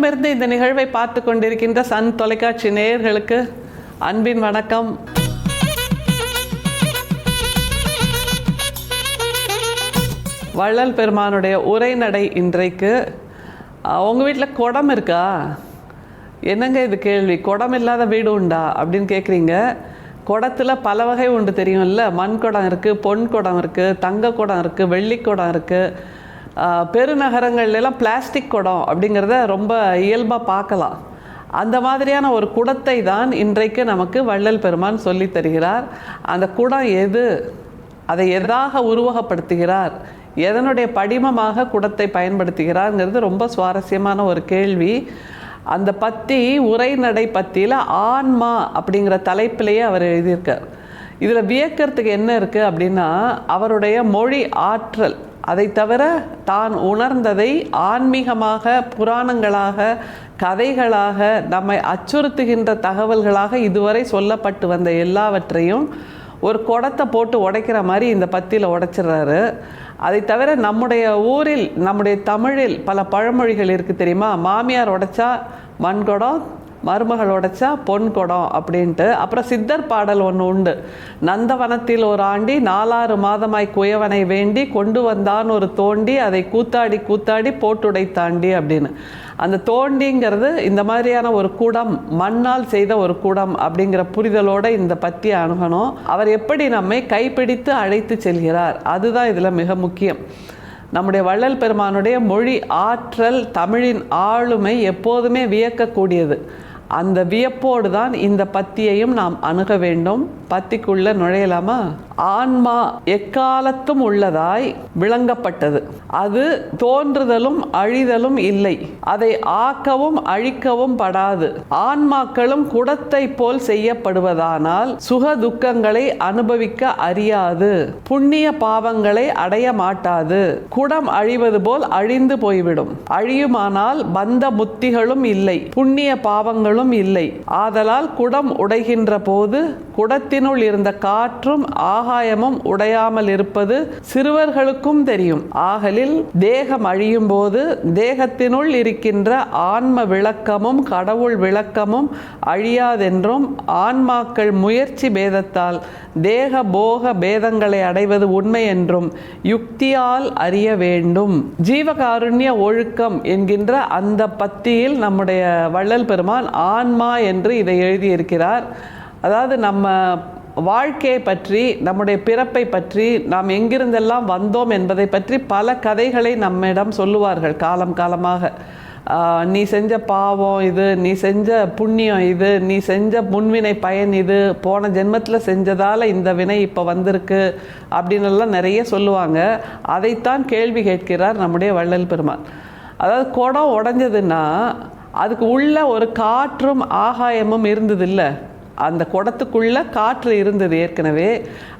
சென்னையிடமிருந்து இந்த நிகழ்வை பார்த்து கொண்டிருக்கின்ற சன் தொலைக்காட்சி நேயர்களுக்கு அன்பின் வணக்கம். வள்ளல் பெருமானுடைய உரைநடை இன்றைக்கு. உங்கள் வீட்டில் குடம் இருக்கா? என்னங்க இது கேள்வி, குடம் இல்லாத வீடு உண்டா அப்படின்னு கேட்குறீங்க. குடத்தில் பல வகை உண்டு தெரியும்ல. மண் குடம் இருக்குது, பொன் குடம் இருக்குது, தங்க குடம் இருக்குது, வெள்ளி குடம் இருக்குது. பெருநகரங்கள்லாம் பிளாஸ்டிக் குடம் அப்படிங்கிறத ரொம்ப இயல்பாக பார்க்கலாம். அந்த மாதிரியான ஒரு குடத்தை தான் இன்றைக்கு நமக்கு வள்ளல் பெருமான் சொல்லி தருகிறார். அந்த குடம் எது, அதை எதாக உருவகப்படுத்துகிறார், எதனுடைய படிமமாக குடத்தை பயன்படுத்துகிறார்ங்கிறது ரொம்ப சுவாரஸ்யமான ஒரு கேள்வி. அந்த பத்தி உரைநடை பத்தியில் ஆன்மா அப்படிங்கிற தலைப்பிலேயே அவர் எழுதியிருக்கார். இதில் வியக்கிறதுக்கு என்ன இருக்குது அப்படின்னா, அவருடைய மொழி ஆற்றல். அதை தவிர தான் உணர்ந்ததை ஆன்மீகமாக, புராணங்களாக, கதைகளாக, நம்மை அச்சுறுத்துகின்ற தகவல்களாக இதுவரை சொல்லப்பட்டு வந்த எல்லாவற்றையும் ஒரு குடத்தை போட்டு உடைக்கிற மாதிரி இந்த பத்தியில் உடைச்சிடுறாரு. அதை தவிர நம்முடைய ஊரில், நம்முடைய தமிழில் பல பழமொழிகள் இருக்குது தெரியுமா? மாமியார் உடைச்சா மண் குடம், மருமகள் உடைச்சா பொன் குடம் அப்படின்ட்டு. அப்புறம் சித்தர் பாடல் ஒன்று உண்டு. நந்தவனத்தில் ஒரு ஆண்டி 4 மாதமாய் குயவனை வேண்டி கொண்டு வந்தான் ஒரு தோண்டி, அதை கூத்தாடி கூத்தாடி போட்டுடைத்தாண்டி அப்படின்னு. அந்த தோண்டிங்கிறது இந்த மாதிரியான ஒரு குடம், மண்ணால் செய்த ஒரு குடம் அப்படிங்கிற புரிதலோடு இந்த பற்றி அணுகணும். அவர் எப்படி நம்மை கைப்பிடித்து அழைத்து செல்கிறார், அதுதான் இதில் மிக முக்கியம். நம்முடைய வள்ளல் பெருமானுடைய மொழி ஆற்றல், தமிழின் ஆளுமை எப்போதுமே வியக்கக்கூடியது. அந்த வியப்போடு தான் இந்த பத்தியையும் நாம் அணுக வேண்டும். பத்திக்குள்ள நுழையலாமா? ஆன்மா எக்காலத்தும் உள்ளதாய் விளங்கப்பட்டது. அது தோன்றுதலும் அழிதலும் இல்லை. அதை ஆக்கவும் அழிக்கவும் படாது. ஆன்மாக்களும் குடத்தை போல் செய்யப்படுவதானால் சுக துக்கங்களை அனுபவிக்க அறியாது. புண்ணிய பாவங்களை அடைய மாட்டாது. குடம் அழிவது போல் அழிந்து போய்விடும். அழியுமானால் பந்த முத்திகளும் இல்லை, புண்ணிய பாவங்களும் இல்லை. ஆதலால் குடம் உடைகின்ற போது குடத்தினுள் இருந்த காற்றும் ஆகாயமும் உடையாமல் இருப்பது சிறுவர்களுக்கும் தெரியும். ஆகலில் தேகம் அழியும் போது தேகத்தினுள் இருக்கின்ற ஆன்ம விளக்கமும் கடவுள் விளக்கமும் அழியாதென்றும், ஆன்மாக்கள் முயற்சி பேதத்தால் தேக போக பேதங்களை அடைவது உண்மை என்றும் யுக்தியால் அறிய வேண்டும். ஜீவகாருண்ய ஒழுக்கம் என்கின்ற அந்த பத்தியில் நம்முடைய வள்ளல் பெருமான் ஆன்மா என்று இதை எழுதியிருக்கிறார். அதாவது நம்ம வாழ்க்கையை பற்றி, நம்முடைய பிறப்பை பற்றி, நாம் எங்கிருந்தெல்லாம் வந்தோம் என்பதை பற்றி பல கதைகளை நம்மிடம் சொல்லுவார்கள் காலம் காலமாக. நீ செஞ்ச பாவம் இது, நீ செஞ்ச புண்ணியம் இது, நீ செஞ்ச முன்வினை பயன் இது, போன ஜென்மத்தில் செஞ்சதால் இந்த வினை இப்போ வந்திருக்கு அப்படின்னுலாம் நிறைய சொல்லுவாங்க. அதைத்தான் கேள்வி கேட்கிறார் நம்முடைய வள்ளல் பெருமான். அதாவது குடம் உடஞ்சதுன்னா அதுக்கு உள்ள ஒரு காற்றும் ஆகாயமும் இருந்தது இல்லை. அந்த குடத்துக்குள்ள காற்று இருந்தது ஏற்கனவே.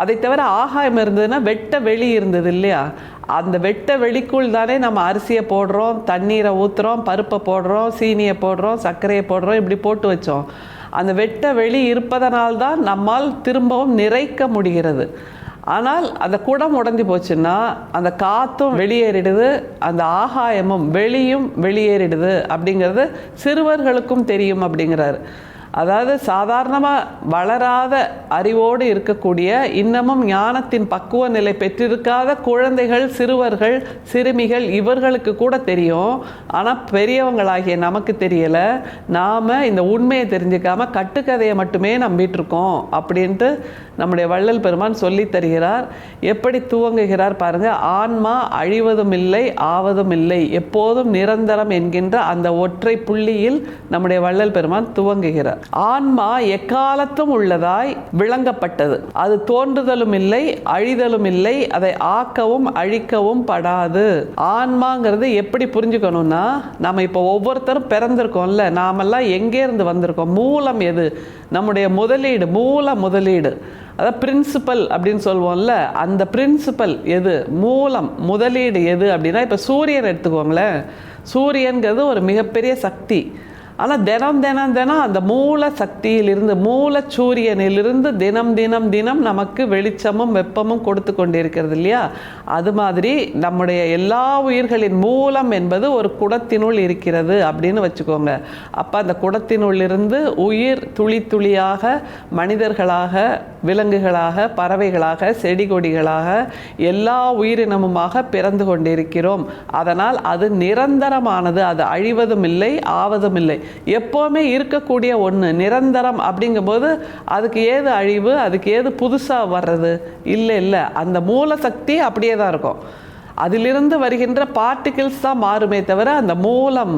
அதை தவிர ஆகாயம் இருந்ததுன்னா வெட்ட வெளி இருந்தது இல்லையா? அந்த வெட்ட வெளிக்குள் தானே நம்ம அரிசியை போடுறோம், தண்ணீரை ஊற்றுறோம், பருப்பை போடுறோம், சீனியை போடுறோம், சர்க்கரையை போடுறோம், இப்படி போட்டு வச்சோம். அந்த வெட்ட வெளி இருப்பதனால்தான் நம்மால் திரும்பவும் நிறைக்க முடிகிறது. ஆனால் அந்த குடம் உடஞ்சி போச்சுன்னா அந்த காற்றும் வெளியேறிடுது, அந்த ஆகாயமும் வெளியும் வெளியேறிடுது அப்படிங்கிறது சிறுவர்களுக்கும் தெரியும் அப்படிங்கிறாரு. அதாவது சாதாரணமாக வளராத அறிவோடு இருக்கக்கூடிய, இன்னமும் ஞானத்தின் பக்குவ நிலை பெற்றிருக்காத குழந்தைகள், சிறுவர்கள், சிறுமிகள் இவர்களுக்கு கூட தெரியும். ஆனால் பெரியவங்களாகிய நமக்கு தெரியலை. நாம் இந்த உண்மையை தெரிஞ்சுக்காமல் கட்டுக்கதையை மட்டுமே நம்பிட்டுருக்கோம் அப்படின்ட்டு நம்முடைய வள்ளல் பெருமான் சொல்லி தருகிறார். எப்படி துவங்குகிறார் பாருங்கள். ஆன்மா அழிவதும் இல்லை, ஆவதும் இல்லை, எப்போதும் நிரந்தரம் என்கின்ற அந்த ஒற்றை புள்ளியில் நம்முடைய வள்ளல் பெருமான் துவங்குகிறார். ஆன்மா எக்காலத்தும் உள்ளதாய் விளங்கப்பட்டது. அது தோன்றுதலும் இல்லை, அழிதலும் இல்லை, அதை ஆக்கவும் அழிக்கவும் படாது. ஆன்மாங்கிறது எப்படி புரிஞ்சுக்கணும்னா, நம்ம இப்போ ஒவ்வொருத்தரும் பிறந்திருக்கோம்ல, நாமெல்லாம் எங்கே இருந்து வந்திருக்கோம், மூலம் எது, நம்முடைய முதலீடு, மூல முதலீடு, அதாவது பிரின்சிபல் அப்படின்னு சொல்லுவோம்ல, அந்த பிரின்சிபல் எது, மூலம் முதலீடு எது அப்படின்னா, இப்போ சூரியன் எடுத்துக்கோங்களேன். சூரியன்கிறது ஒரு மிகப்பெரிய சக்தி. ஆனால் தினம் தினம் தினம் அந்த மூல சக்தியிலிருந்து, மூல சூரியனிலிருந்து தினம் தினம் தினம் நமக்கு வெளிச்சமும் வெப்பமும் கொடுத்து கொண்டிருக்கிறது இல்லையா? அது மாதிரி நம்முடைய எல்லா உயிர்களின் மூலம் என்பது ஒரு குடத்தினுள் இருக்கிறது அப்படின்னு வச்சுக்கோங்க. அப்போ அந்த குடத்தினுள்ளிருந்து உயிர் துளி துளியாக மனிதர்களாக, விலங்குகளாக, பறவைகளாக, செடி கொடிகளாக எல்லா உயிரினமுமாக பிறந்து கொண்டிருக்கிறோம். அதனால் அது நிரந்தரமானது, அது அழிவதும் இல்லை, ஆவதும் இல்லை, எப்போவுமே இருக்கக்கூடிய ஒன்று. நிரந்தரம் அப்படிங்கும்போது அதுக்கு ஏது அழிவு, அதுக்கு ஏது புதுசாக வர்றது? இல்லை இல்லை, அந்த மூல சக்தி அப்படியே தான் இருக்கும். அதிலிருந்து வருகின்ற பார்ட்டிகிள்ஸ் தான் மாறுமே தவிர அந்த மூலம்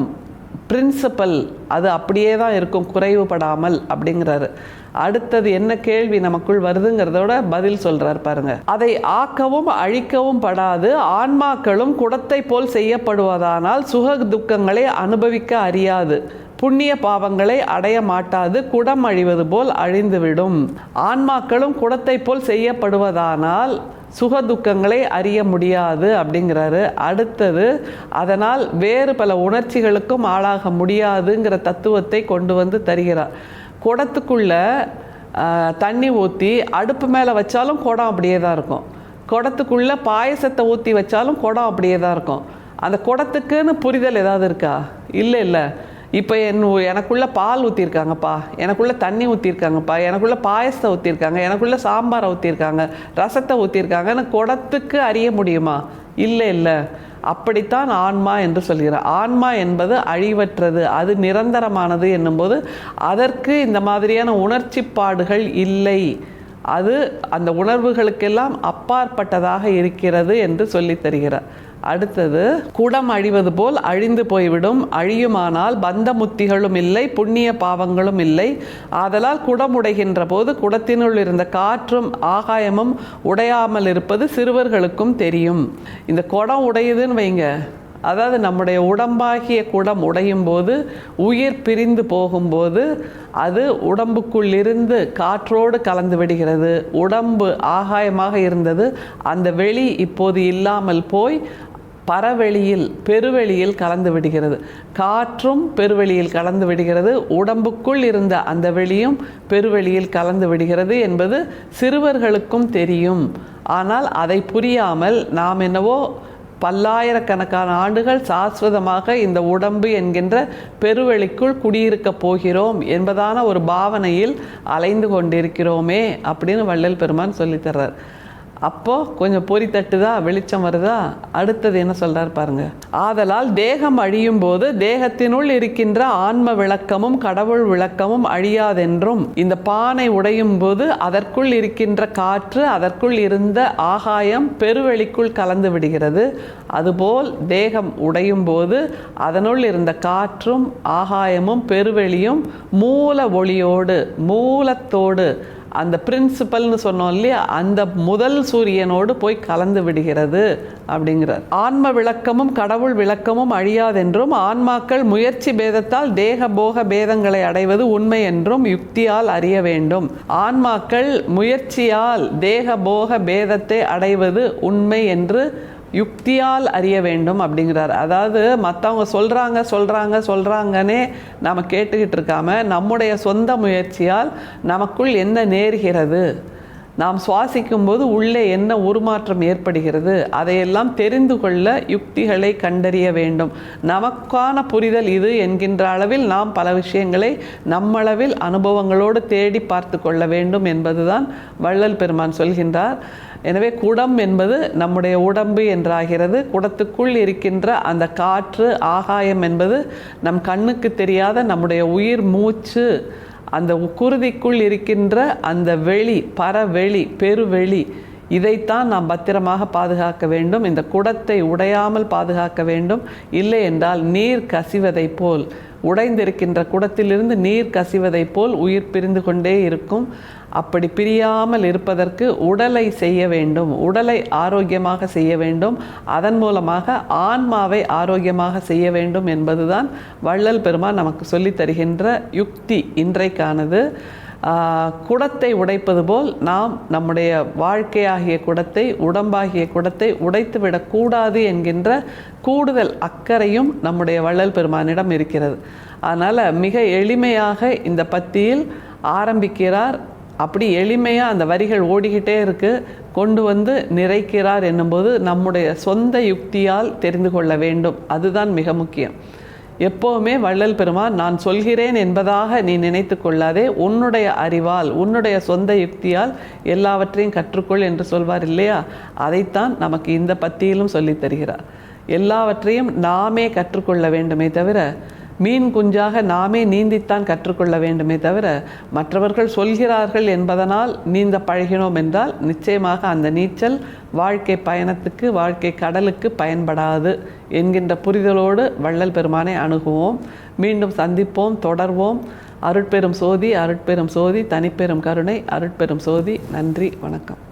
பிரின்சிபல் அது அப்படியே தான் இருக்கும், குறைவுபடாமல் அப்படிங்கிறாரு. அடுத்தது என்ன கேள்வி நமக்குள் வருதுங்கிறதோட பதில் சொல்றார் பாருங்க. அதை ஆக்கவும் அழிக்கவும் படாது ஆன்மாக்களும் குடத்தை போல் செய்யப்படுவதானால் சுக துக்கங்களை அனுபவிக்க அறியாது, புண்ணிய பாவங்களை அடைய மாட்டாது, குடம் அழிவது போல் அழிந்துவிடும். ஆன்மாக்களும் குடத்தை போல் செய்யப்படுவதானால் சுக துக்கங்களை அறிய முடியாது அப்படிங்கிறாரு. அடுத்தது, அதனால் வேறு பல உணர்ச்சிகளுக்கும் ஆளாக முடியாதுங்கிற தத்துவத்தை கொண்டு வந்து தருகிறார். குடத்துக்குள்ள தண்ணி ஊற்றி அடுப்பு மேலே வச்சாலும் குடம் அப்படியே தான் இருக்கும். குடத்துக்குள்ள பாயசத்தை ஊற்றி வச்சாலும் குடம் அப்படியே தான் இருக்கும். அந்த குடத்துக்குன்னு புரிதல் ஏதாவது இருக்கா? இல்லை இல்லை. இப்போ எனக்குள்ளே பால் ஊற்றிருக்காங்கப்பா, எனக்குள்ளே தண்ணி ஊற்றிருக்காங்கப்பா, எனக்குள்ளே பாயசத்தை ஊற்றிருக்காங்க, எனக்குள்ளே சாம்பாரை ஊற்றிருக்காங்க, ரசத்தை ஊற்றிருக்காங்கன்னு குடத்துக்கு அறிய முடியுமா? இல்லை இல்லை. அப்படித்தான் ஆன்மா என்று சொல்கிறார். ஆன்மா என்பது அழிவற்றது, அது நிரந்தரமானது என்னும்போது அதற்கு இந்த மாதிரியான உணர்ச்சிப்பாடுகள் இல்லை. அது அந்த உணர்வுகளுக்கெல்லாம் அப்பாற்பட்டதாக இருக்கிறது என்று சொல்லி தருகிறார். அடுத்தது, குடம் அழிவது போல் அழிந்து போய்விடும், அழியுமானால் பந்த முத்திகளும் இல்லை, புண்ணிய பாவங்களும் இல்லை. ஆதலால் குடம் உடைகின்ற போது குடத்தினுள் இருந்த காற்றும் ஆகாயமும் உடையாமல் இருப்பது சிறுவர்களுக்கும் தெரியும். இந்த குடம் உடையுதுன்னு வைங்க, அதாவது நம்முடைய உடம்பாகிய குடம் உடையும் போது, உயிர் பிரிந்து போகும்போது அது உடம்புக்குள்ளிருந்து காற்றோடு கலந்து விடுகிறது. உடம்பு ஆகாயமாக இருந்தது, அந்த வெளி இப்போது இல்லாமல் போய் பரவெளியில், பெருவெளியில் கலந்து விடுகிறது. காற்றும் பெருவெளியில் கலந்து விடுகிறது, உடம்புக்குள் இருந்த அந்த வெளியும் பெருவெளியில் கலந்து விடுகிறது என்பது சிறுவர்களுக்கும் தெரியும். ஆனால் அதை புரியாமல் நாம் என்னவோ பல்லாயிரக்கணக்கான ஆண்டுகள் சாஸ்வதமாக இந்த உடம்பு என்கின்ற பெருவெளிக்குள் குடியிருக்கப் போகிறோம் என்பதான ஒரு பாவனையில் அலைந்து கொண்டிருக்கிறோமே அப்படின்னு வள்ளல் பெருமான் சொல்லித்தர்றார். அப்போது கொஞ்சம் பொறி தட்டுதா, வெளிச்சம் வருதா? அடுத்தது என்ன சொல்கிறார் பாருங்க. ஆதலால் தேகம் அழியும் போது தேகத்தினுள் இருக்கின்ற ஆன்ம விளக்கமும் கடவுள் விளக்கமும் அழியாதென்றும், இந்த பானை உடையும் போது அதற்குள் இருக்கின்ற காற்று, அதற்குள் இருந்த ஆகாயம் பெருவெளிக்குள் கலந்து விடுகிறது. அதுபோல் தேகம் உடையும் போது அதனுள் இருந்த காற்றும் ஆகாயமும் பெருவெளியும் மூல ஒளியோடு, மூலத்தோடு, அந்த பிரின்சிபல்னு சொன்னோம் இல்லையா, அந்த முதல் சூரியனோடு போய் கலந்து விடுகிறது அப்படிங்கிறார். ஆன்ம விளக்கமும் கடவுள் விளக்கமும் அழியாதென்றும், ஆன்மாக்கள் முயற்சி பேதத்தால் தேக போக பேதங்களை அடைவது உண்மை என்றும் யுக்தியால் அறிய வேண்டும். ஆன்மாக்கள் முயற்சியால் தேக போக பேதத்தை அடைவது உண்மை என்று யுக்தியால் அறிய வேண்டும் அப்படிங்கிறார். அதாவது மற்றவங்க சொல்கிறாங்கன்னே நம்ம கேட்டுக்கிட்டு இருக்காம, நம்முடைய சொந்த முயற்சியால் நமக்குள் என்ன நேர்கிறது, நாம் சுவாசிக்கும்போது உள்ளே என்ன உருமாற்றம் ஏற்படுகிறது, அதையெல்லாம் தெரிந்து கொள்ள யுக்திகளை கண்டறிய வேண்டும். நமக்கான புரிதல் இது என்கின்ற அளவில் நாம் பல விஷயங்களை நம்மளவில் அனுபவங்களோடு தேடி பார்த்து கொள்ள வேண்டும் என்பதுதான் வள்ளல் பெருமான் சொல்கின்றார். எனவே குடம் என்பது நம்முடைய உடம்பு என்றாகிறது. குடத்துக்குள் இருக்கின்ற அந்த காற்று ஆகாயம் என்பது நம் கண்ணுக்கு தெரியாத நம்முடைய உயிர் மூச்சு. அந்த குருதிக்குள் இருக்கின்ற அந்த வெளி, பரவெளி, பெருவெளி, இதைத்தான் நாம் பத்திரமாக பாதுகாக்க வேண்டும். இந்த குடத்தை உடையாமல் பாதுகாக்க வேண்டும். இல்லை என்றால் நீர் கசிவதை போல், உடைந்திருக்கின்ற குடத்திலிருந்து நீர் கசிவதை போல் உயிர் பிரிந்து கொண்டே இருக்கும். அப்படி பிரியாமல் இருப்பதற்கு உடலை செய்ய வேண்டும், உடலை ஆரோக்கியமாக செய்ய வேண்டும். அதன் மூலமாக ஆன்மாவை ஆரோக்கியமாக செய்ய வேண்டும் என்பதுதான் வள்ளல் பெருமான் நமக்கு சொல்லித் தருகின்ற யுக்தி இன்றைக்கானது. குடத்தை உடைப்பது போல் நாம் நம்முடைய வாழ்க்கையாகிய குடத்தை, உடம்பாகிய குடத்தை உடைத்து விடக்கூடாது என்கின்ற கூடுதல் அக்கறையும் நம்முடைய வள்ளல் பெருமானிடம் இருக்கிறது. அதனால் மிக எளிமையாக இந்த பத்தியில் ஆரம்பிக்கிறார். அப்படி எளிமையாக அந்த வரிகள் ஓடிக்கிட்டே இருக்குது, கொண்டு வந்து நிறைக்கிறார் என்னும்போது நம்முடைய சொந்த யுக்தியால் தெரிந்து கொள்ள வேண்டும். அதுதான் மிக முக்கியம். எப்போவுமே வள்ளல் பெருமான் நான் சொல்கிறேன் என்பதாக நீ நினைத்து கொள்ளாதே, உன்னுடைய அறிவால், உன்னுடைய சொந்த யுக்தியால் எல்லாவற்றையும் கற்றுக்கொள் என்று சொல்வார் இல்லையா? அதைத்தான் நமக்கு இந்த பத்தியிலும் சொல்லித் தருகிறார். எல்லாவற்றையும் நாமே கற்றுக்கொள்ள வேண்டுமே தவிர, மீன் குஞ்சாக நாமே நீந்தித்தான் கற்றுக்கொள்ள வேண்டுமே தவிர, மற்றவர்கள் சொல்கிறார்கள் என்பதனால் நீந்த பழகினோம் என்றால் நிச்சயமாக அந்த நீச்சல் வாழ்க்கை பயணத்துக்கு, வாழ்க்கை கடலுக்கு பயன்படாது என்கின்ற புரிதலோடு வள்ளல் பெருமானை அணுகுவோம். மீண்டும் சந்திப்போம், தொடர்வோம். அருட்பெரும் சோதி, அருட்பெரும் சோதி, தனிப்பெரும் கருணை, அருட்பெரும் சோதி. நன்றி, வணக்கம்.